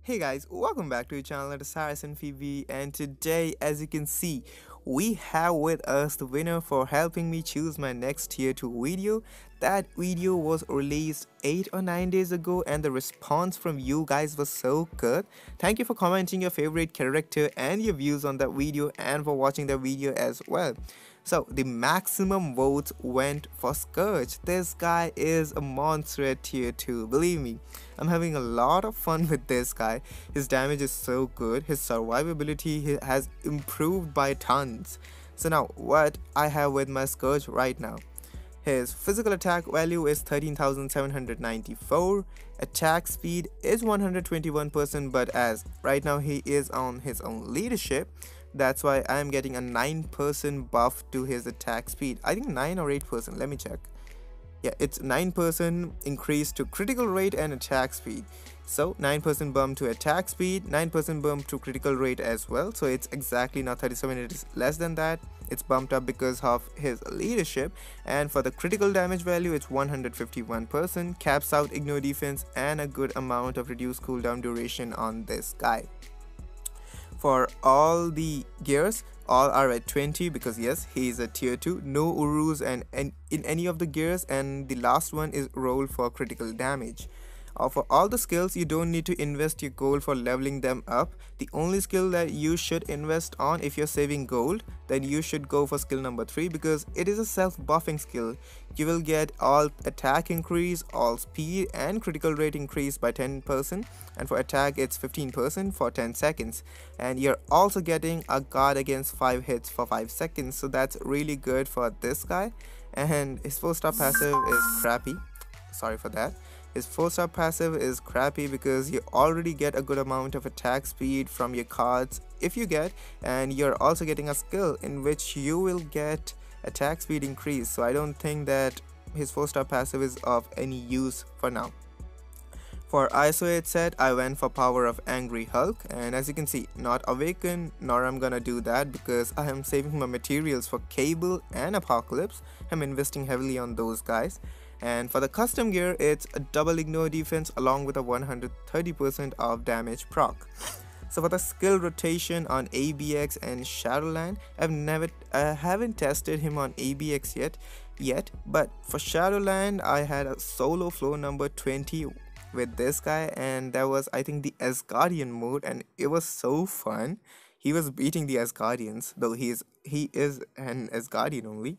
Hey guys, welcome back to the channel at Osiris and Phoebe, and today, as you can see, we have with us the winner for helping me choose my next tier 2 video. That video was released 8 or 9 days ago and the response from you guys was so good. Thank you for commenting your favorite character and your views on that video and for watching the video as well. So the maximum votes went for Scourge. This guy is a monster at tier 2, believe me. I'm having a lot of fun with this guy. His damage is so good, his survivability has improved by tons. So now what I have with my Scourge right now. His physical attack value is 13,794, attack speed is 121%, but as right now he is on his own leadership, that's why I am getting a 9% buff to his attack speed. I think 9 or 8%, let me check. Yeah, it's 9% increase to critical rate and attack speed. So 9% bump to attack speed, 9% bump to critical rate as well. So it's exactly not 37, it is less than that. It's bumped up because of his leadership. And for the critical damage value, it's 151%, caps out ignore defense, and a good amount of reduced cooldown duration on this guy. For all the gears, all are at 20 because yes, he is a tier 2, no Urus and in any of the gears, and the last one is roll for critical damage. For all the skills, you don't need to invest your gold for leveling them up. The only skill that you should invest on if you're saving gold, then you should go for skill number 3 because it is a self-buffing skill. You will get all attack increase, all speed and critical rate increase by 10%, and for attack it's 15% for 10 seconds. And you're also getting a guard against 5 hits for 5 seconds, so that's really good for this guy. And his 4-star passive is crappy. Sorry for that. His 4-star passive is crappy because you already get a good amount of attack speed from your cards if you get, and you're also getting a skill in which you will get attack speed increase. So I don't think that his 4-star passive is of any use for now. For ISO 8 set, I went for Power of Angry Hulk, and as you can see, not Awaken, nor I'm gonna do that because I am saving my materials for Cable and Apocalypse. I'm investing heavily on those guys. And for the custom gear, it's a double ignore defense along with a 130% of damage proc. So for the skill rotation on ABX and Shadowland, I haven't tested him on ABX yet, but for Shadowland, I had a solo floor number 20 with this guy, and that was, I think, the Asgardian mode, and it was so fun. He was beating the Asgardians, though he is an Asgardian only.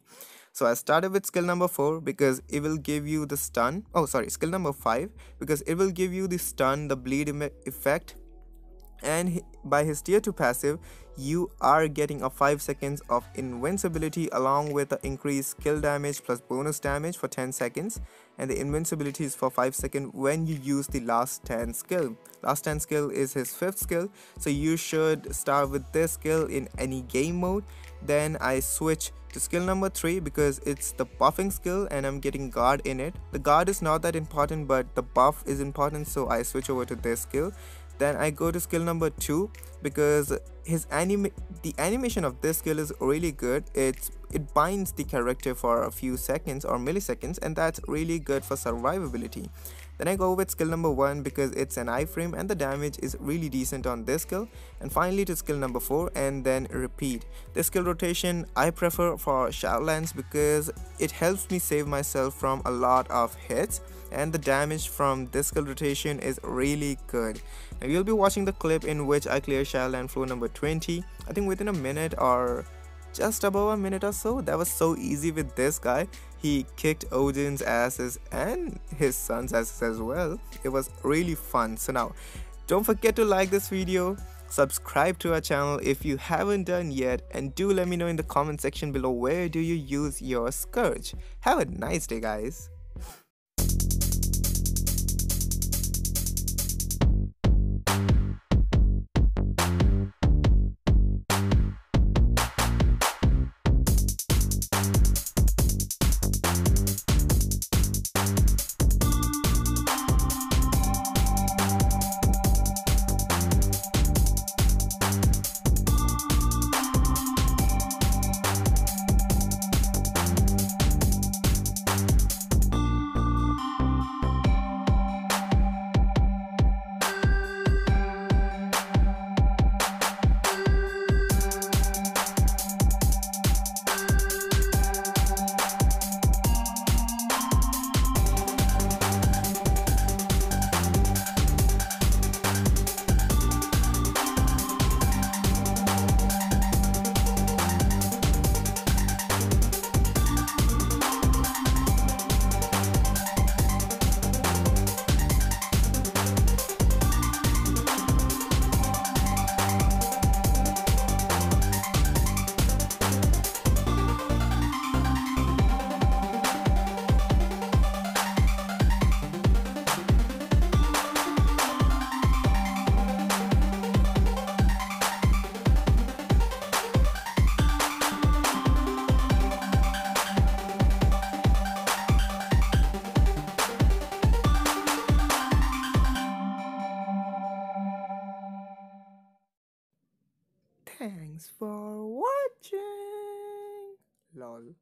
So I started with skill number 4 because it will give you the stun. Oh, sorry, skill number 5 because it will give you the stun, the bleed effect. And by his tier 2 passive, you are getting a 5 seconds of invincibility along with the increased skill damage plus bonus damage for 10 seconds. And the invincibility is for 5 seconds when you use the last 10 skill. Last 10 skill is his 5th skill. So you should start with this skill in any game mode. Then I switch to skill number 3 because it's the buffing skill and I'm getting guard in it. The guard is not that important, but the buff is important, so I switch over to this skill. Then I go to skill number 2 because the animation of this skill is really good. It binds the character for a few seconds or milliseconds, and that's really good for survivability. Then I go with skill number 1 because it's an iframe and the damage is really decent on this skill. And finally to skill number 4 and then repeat. This skill rotation I prefer for Shadowlands because it helps me save myself from a lot of hits, and the damage from this skill rotation is really good. Now you'll be watching the clip in which I clear Shadowland floor number 20, I think within a minute or just above a minute or so. That was so easy with this guy. He kicked Odin's asses and his son's asses as well. It was really fun. So now, don't forget to like this video, subscribe to our channel if you haven't done yet, and do let me know in the comment section below where do you use your Scourge. Have a nice day, guys. Thanks for watching. Lol.